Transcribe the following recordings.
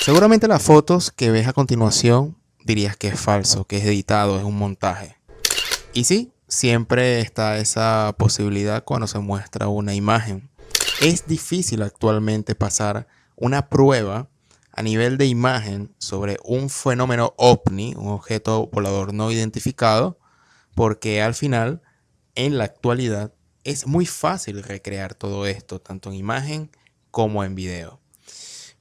Seguramente las fotos que ves a continuación dirías que es falso, que es editado, es un montaje. Y sí, siempre está esa posibilidad cuando se muestra una imagen. Es difícil actualmente pasar una prueba a nivel de imagen sobre un fenómeno OVNI, un objeto volador no identificado, porque al final, en la actualidad, es muy fácil recrear todo esto, tanto en imagen como en video.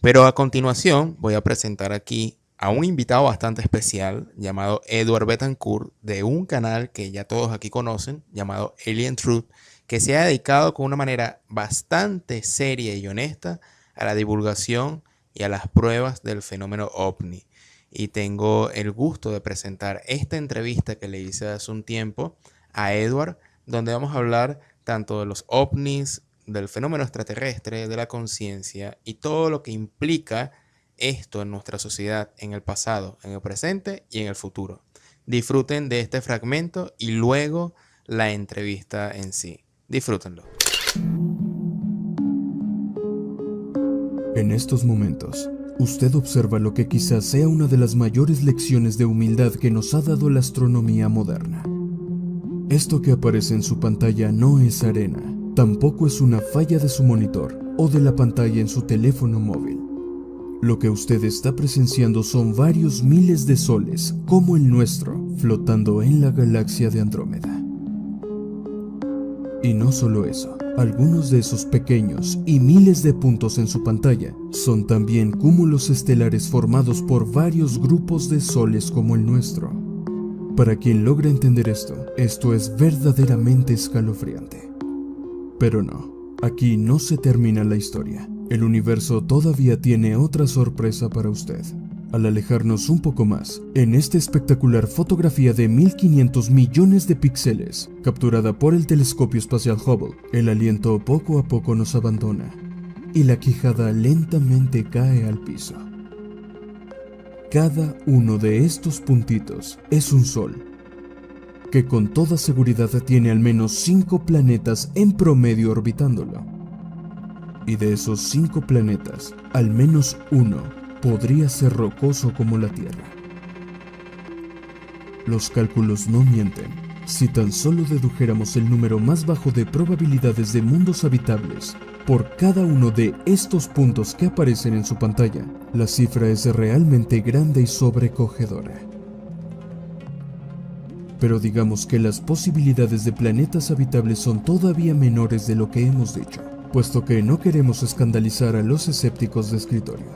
Pero a continuación voy a presentar aquí a un invitado bastante especial llamado Edward Betancourt, de un canal que ya todos aquí conocen llamado Alien Truth, que se ha dedicado con una manera bastante seria y honesta a la divulgación y a las pruebas del fenómeno OVNI. Y tengo el gusto de presentar esta entrevista que le hice hace un tiempo a Edward, donde vamos a hablar tanto de los OVNIs, del fenómeno extraterrestre, de la conciencia y todo lo que implica esto en nuestra sociedad, en el pasado, en el presente y en el futuro. Disfruten de este fragmento y luego la entrevista en sí. Disfrútenlo. En estos momentos, usted observa lo que quizás sea una de las mayores lecciones de humildad que nos ha dado la astronomía moderna. Esto que aparece en su pantalla no es arena, tampoco es una falla de su monitor o de la pantalla en su teléfono móvil. Lo que usted está presenciando son varios miles de soles, como el nuestro, flotando en la galaxia de Andrómeda. Y no solo eso, algunos de esos pequeños y miles de puntos en su pantalla son también cúmulos estelares formados por varios grupos de soles como el nuestro. Para quien logra entender esto es verdaderamente escalofriante. Pero no, aquí no se termina la historia. El universo todavía tiene otra sorpresa para usted. Al alejarnos un poco más, en esta espectacular fotografía de 1500 millones de píxeles, capturada por el telescopio espacial Hubble, el aliento poco a poco nos abandona y la quijada lentamente cae al piso. Cada uno de estos puntitos es un sol, que con toda seguridad tiene al menos 5 planetas en promedio orbitándolo. Y de esos 5 planetas, al menos uno podría ser rocoso como la Tierra. Los cálculos no mienten. Si tan solo dedujéramos el número más bajo de probabilidades de mundos habitables por cada uno de estos puntos que aparecen en su pantalla, la cifra es realmente grande y sobrecogedora. Pero digamos que las posibilidades de planetas habitables son todavía menores de lo que hemos dicho, puesto que no queremos escandalizar a los escépticos de escritorio.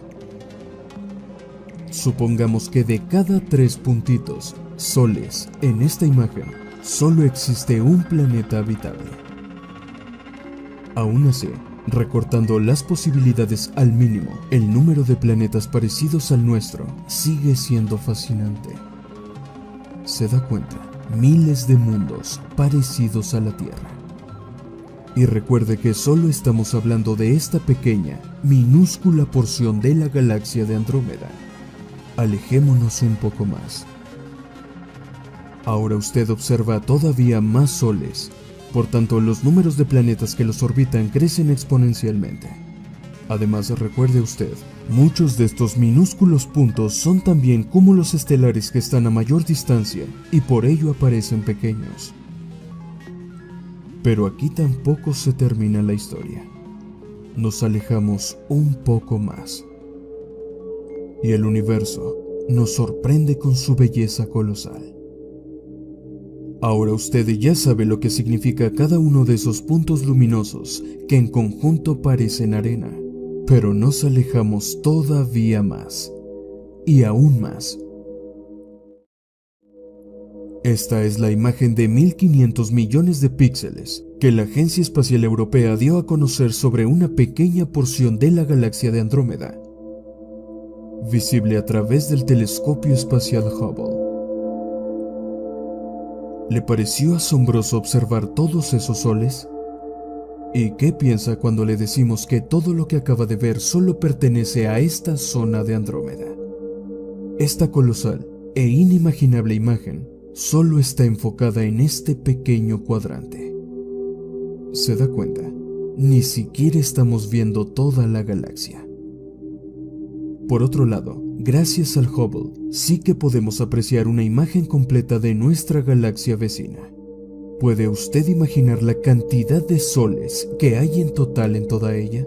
Supongamos que de cada 3 puntitos, soles, en esta imagen, solo existe un planeta habitable. Aún así, recortando las posibilidades al mínimo, el número de planetas parecidos al nuestro sigue siendo fascinante. Se da cuenta, miles de mundos parecidos a la Tierra. Y recuerde que solo estamos hablando de esta pequeña, minúscula porción de la galaxia de Andrómeda. Alejémonos un poco más. Ahora usted observa todavía más soles, por tanto los números de planetas que los orbitan crecen exponencialmente. Además, recuerde usted, muchos de estos minúsculos puntos son también cúmulos estelares que están a mayor distancia y por ello aparecen pequeños. Pero aquí tampoco se termina la historia. Nos alejamos un poco más. Y el universo nos sorprende con su belleza colosal. Ahora usted ya sabe lo que significa cada uno de esos puntos luminosos que en conjunto parecen arena, pero nos alejamos todavía más, y aún más. Esta es la imagen de 1500 millones de píxeles que la Agencia Espacial Europea dio a conocer sobre una pequeña porción de la galaxia de Andrómeda, visible a través del telescopio espacial Hubble. ¿Le pareció asombroso observar todos esos soles? ¿Y qué piensa cuando le decimos que todo lo que acaba de ver solo pertenece a esta zona de Andrómeda? Esta colosal e inimaginable imagen solo está enfocada en este pequeño cuadrante. ¿Se da cuenta? Ni siquiera estamos viendo toda la galaxia. Por otro lado, gracias al Hubble, sí que podemos apreciar una imagen completa de nuestra galaxia vecina. ¿Puede usted imaginar la cantidad de soles que hay en total en toda ella?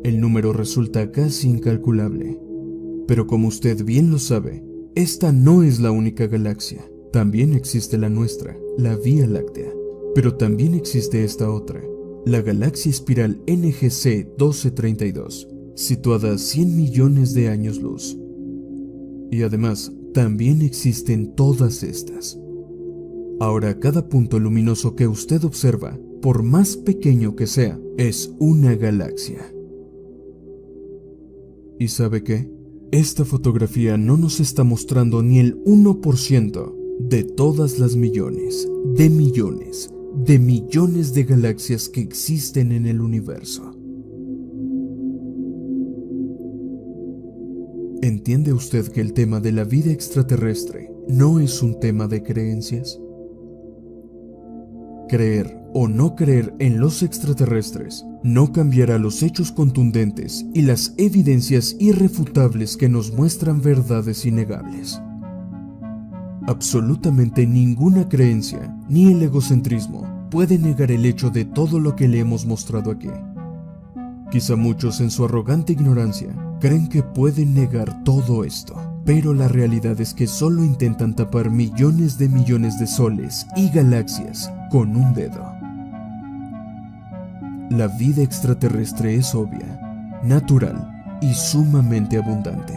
El número resulta casi incalculable. Pero como usted bien lo sabe, esta no es la única galaxia. También existe la nuestra, la Vía Láctea. Pero también existe esta otra, la galaxia espiral NGC 1232, situada a 100 millones de años luz. Y además, también existen todas estas. Ahora, cada punto luminoso que usted observa, por más pequeño que sea, es una galaxia. ¿Y sabe qué? Esta fotografía no nos está mostrando ni el 1% de todas las millones, de millones, de millones de galaxias que existen en el universo. ¿Entiende usted que el tema de la vida extraterrestre no es un tema de creencias? Creer o no creer en los extraterrestres no cambiará los hechos contundentes y las evidencias irrefutables que nos muestran verdades innegables. Absolutamente ninguna creencia ni el egocentrismo puede negar el hecho de todo lo que le hemos mostrado aquí. Quizá muchos en su arrogante ignorancia creen que pueden negar todo esto, pero la realidad es que solo intentan tapar millones de soles y galaxias con un dedo. La vida extraterrestre es obvia, natural y sumamente abundante.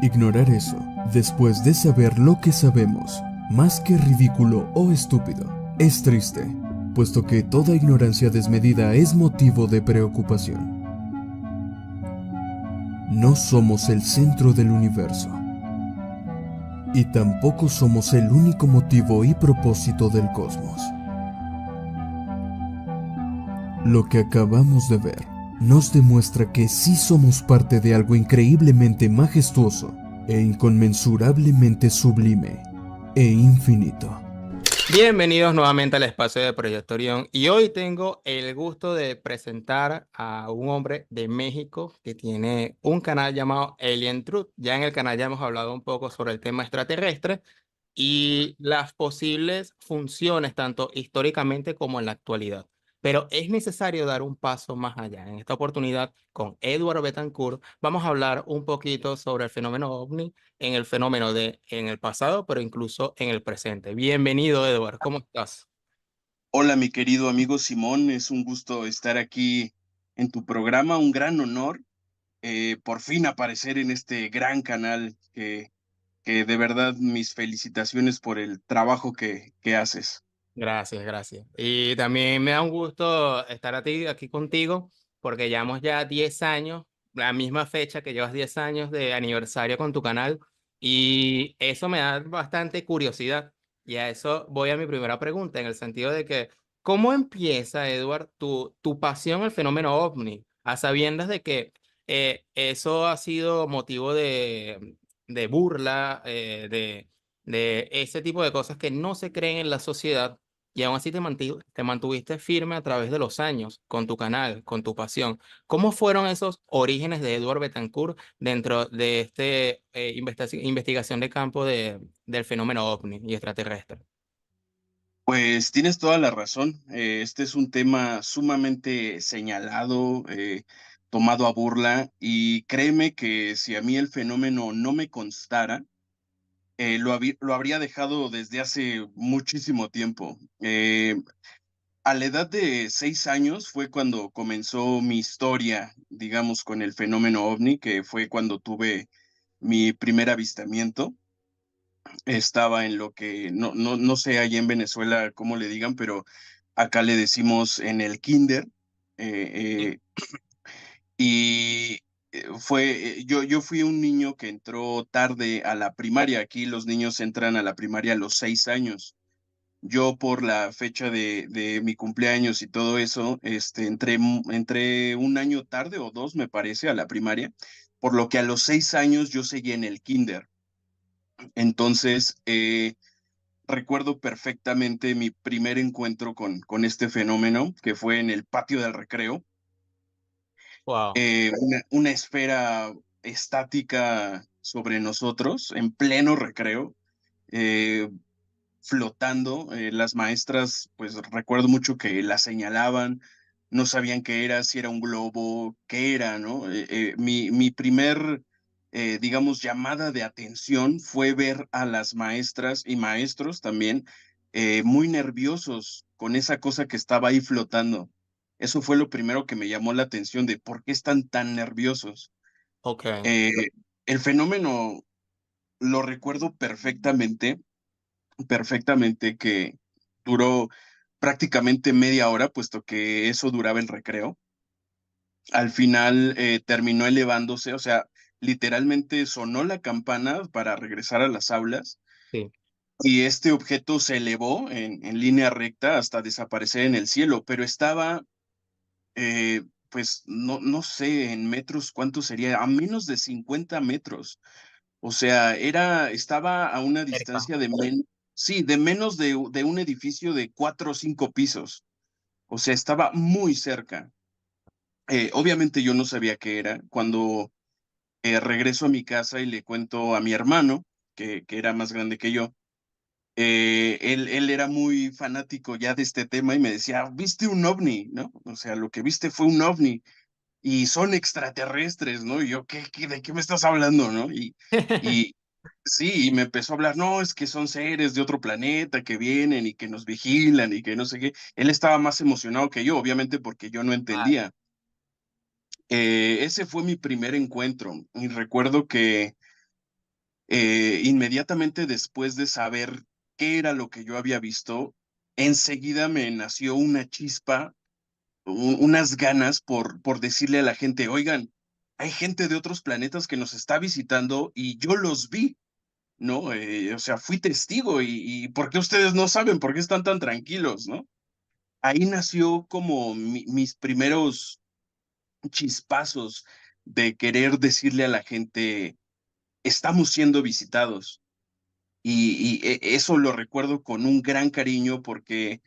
Ignorar eso, después de saber lo que sabemos, más que ridículo o estúpido, es triste, puesto que toda ignorancia desmedida es motivo de preocupación. No somos el centro del universo. Y tampoco somos el único motivo y propósito del cosmos. Lo que acabamos de ver nos demuestra que sí somos parte de algo increíblemente majestuoso e inconmensurablemente sublime e infinito. Bienvenidos nuevamente al espacio de Proyecto Orión y hoy tengo el gusto de presentar a un hombre de México que tiene un canal llamado Alien Truth. Ya en el canal ya hemos hablado un poco sobre el tema extraterrestre y las posibles funciones tanto históricamente como en la actualidad. Pero es necesario dar un paso más allá. En esta oportunidad, con Edward Betancourt, vamos a hablar un poquito sobre el fenómeno OVNI en el fenómeno en el pasado, pero incluso en el presente. Bienvenido, Edward. ¿Cómo estás? Hola, mi querido amigo Simón, es un gusto estar aquí en tu programa, un gran honor, por fin aparecer en este gran canal que de verdad mis felicitaciones por el trabajo que haces. Gracias, gracias. Y también me da un gusto estar aquí contigo, porque llevamos ya 10 años, la misma fecha que llevas 10 años de aniversario con tu canal, y eso me da bastante curiosidad. Y a eso voy a mi primera pregunta, en el sentido de que, ¿cómo empieza, Edward, tu pasión al fenómeno OVNI, a sabiendas de que eso ha sido motivo de burla, de ese tipo de cosas que no se creen en la sociedad? Y aún así te mantuviste firme a través de los años, con tu canal, con tu pasión. ¿Cómo fueron esos orígenes de Edward Betancourt dentro de este investigación de campo del fenómeno OVNI y extraterrestre? Pues tienes toda la razón, este es un tema sumamente señalado, tomado a burla, y créeme que si a mí el fenómeno no me constara, lo habría dejado desde hace muchísimo tiempo. A la edad de 6 años fue cuando comenzó mi historia, digamos, con el fenómeno OVNI, que fue cuando tuve mi primer avistamiento. Estaba en lo que no sé allá en Venezuela cómo le digan, pero acá le decimos en el kinder, Sí. eh, y, yo fui un niño que entró tarde a la primaria. Aquí los niños entran a la primaria a los 6 años. Yo por la fecha de mi cumpleaños y todo eso, entré un año tarde o 2, me parece, a la primaria, por lo que a los 6 años yo seguía en el kinder. Entonces, recuerdo perfectamente mi primer encuentro con este fenómeno, que fue en el patio del recreo. Wow. una esfera estática sobre nosotros en pleno recreo, eh, flotando. Las maestras, pues recuerdo mucho que la señalaban, no sabían qué era, si era un globo, qué era, ¿no? Mi primer, digamos, llamada de atención fue ver a las maestras y maestros también muy nerviosos con esa cosa que estaba ahí flotando. Eso fue lo primero que me llamó la atención de por qué están tan nerviosos. Ok. Eh, el fenómeno lo recuerdo perfectamente, perfectamente, que duró prácticamente media hora, puesto que eso duraba el recreo. Al final terminó elevándose, o sea, literalmente sonó la campana para regresar a las aulas Sí. y este objeto se elevó en línea recta hasta desaparecer en el cielo, pero estaba, pues, no sé en metros cuánto sería, a menos de 50 metros. O sea, estaba a una Cerca. distancia sí, de menos de un edificio de 4 o 5 pisos. O sea, estaba muy cerca. Obviamente yo no sabía qué era. Cuando regreso a mi casa y le cuento a mi hermano, que era más grande que yo, él era muy fanático ya de este tema y me decía, ¿viste un ovni? ¿No? O sea, lo que viste fue un ovni y son extraterrestres, ¿no? Y yo, de qué me estás hablando, no? Y sí, y me empezó a hablar, no, es que son seres de otro planeta que vienen y que nos vigilan y que no sé qué. Él estaba más emocionado que yo, obviamente porque yo no entendía. Ese fue mi primer encuentro y recuerdo que inmediatamente después de saber qué era lo que yo había visto, enseguida me nació una chispa, unas ganas por decirle a la gente, oigan, hay gente de otros planetas que nos está visitando y yo los vi, ¿no? O sea, fui testigo y ¿por qué ustedes no saben? ¿Por qué están tan tranquilos, no? Ahí nació como mis primeros chispazos de querer decirle a la gente, estamos siendo visitados. Eso lo recuerdo con un gran cariño porque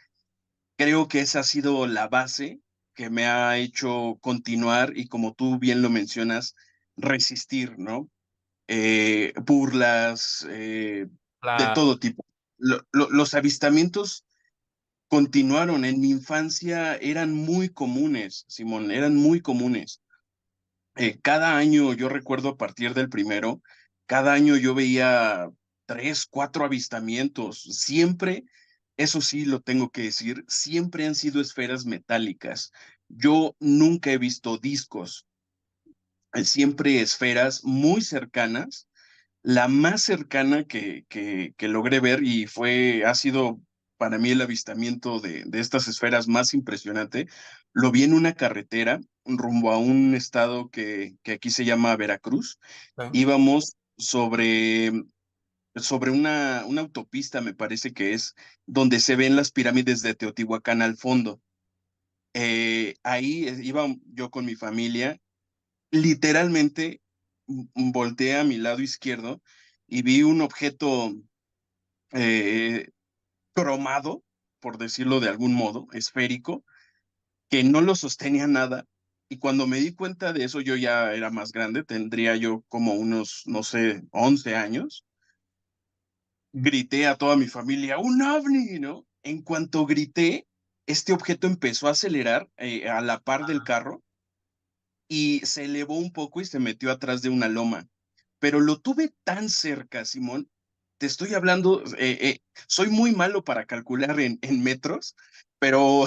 creo que esa ha sido la base que me ha hecho continuar y como tú bien lo mencionas, resistir, ¿no? Burlas, de Claro. todo tipo. Los avistamientos continuaron. En mi infancia eran muy comunes, Simón, eran muy comunes. Cada año, yo recuerdo a partir del primero, cada año yo veía 3, 4 avistamientos. Siempre, eso sí lo tengo que decir, siempre han sido esferas metálicas. Yo nunca he visto discos, siempre esferas muy cercanas. La más cercana que logré ver y ha sido para mí el avistamiento de estas esferas más impresionante, lo vi en una carretera rumbo a un estado que aquí se llama Veracruz. Ok. Íbamos sobre una autopista, me parece que es, donde se ven las pirámides de Teotihuacán al fondo. Ahí iba yo con mi familia, literalmente volteé a mi lado izquierdo y vi un objeto eh, cromado, por decirlo de algún modo, esférico, que no lo sostenía nada. Y cuando me di cuenta de eso, yo ya era más grande, tendría yo como unos, no sé, 11 años. Grité a toda mi familia, ¡un ovni!, ¿no? En cuanto grité, este objeto empezó a acelerar a la par del carro y se elevó un poco y se metió atrás de una loma. Pero lo tuve tan cerca, Simón. Te estoy hablando, soy muy malo para calcular en metros, pero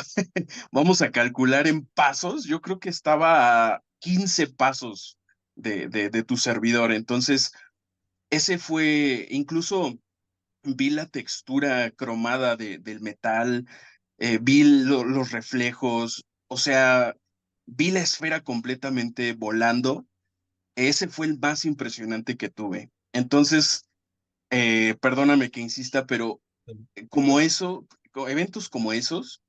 vamos a calcular en pasos. Yo creo que estaba a 15 pasos de tu servidor. Entonces, ese fue, incluso vi la textura cromada del metal, vi los reflejos, o sea, vi la esfera completamente volando. Ese fue el más impresionante que tuve. Entonces, perdóname que insista, pero como eso, eventos como esos,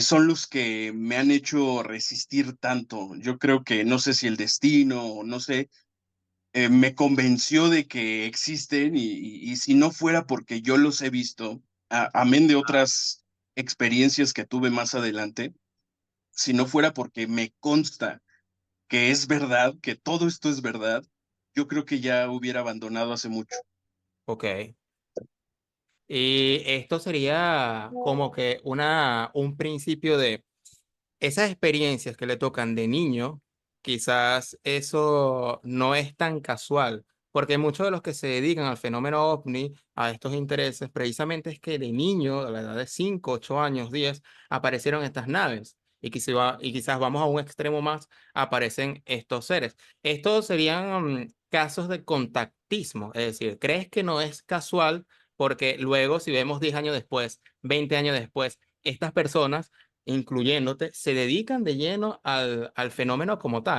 son los que me han hecho resistir tanto. Yo creo que no sé si el destino o no sé, me convenció de que existen y si no fuera porque yo los he visto, amén de otras experiencias que tuve más adelante, si no fuera porque me consta que es verdad, que todo esto es verdad, yo creo que ya hubiera abandonado hace mucho. Ok. Y esto sería como que un principio de esas experiencias que le tocan de niño, quizás eso no es tan casual, porque muchos de los que se dedican al fenómeno ovni, a estos intereses, precisamente es que de niño, a la edad de 5 8 años, 10 aparecieron estas naves. Y quizás vamos a un extremo más, aparecen estos seres. Estos serían casos de contactismo, es decir, ¿crees que no es casual? Porque luego, si vemos 10 años después, 20 años después, estas personas incluyéndote, se dedican de lleno al fenómeno como tal.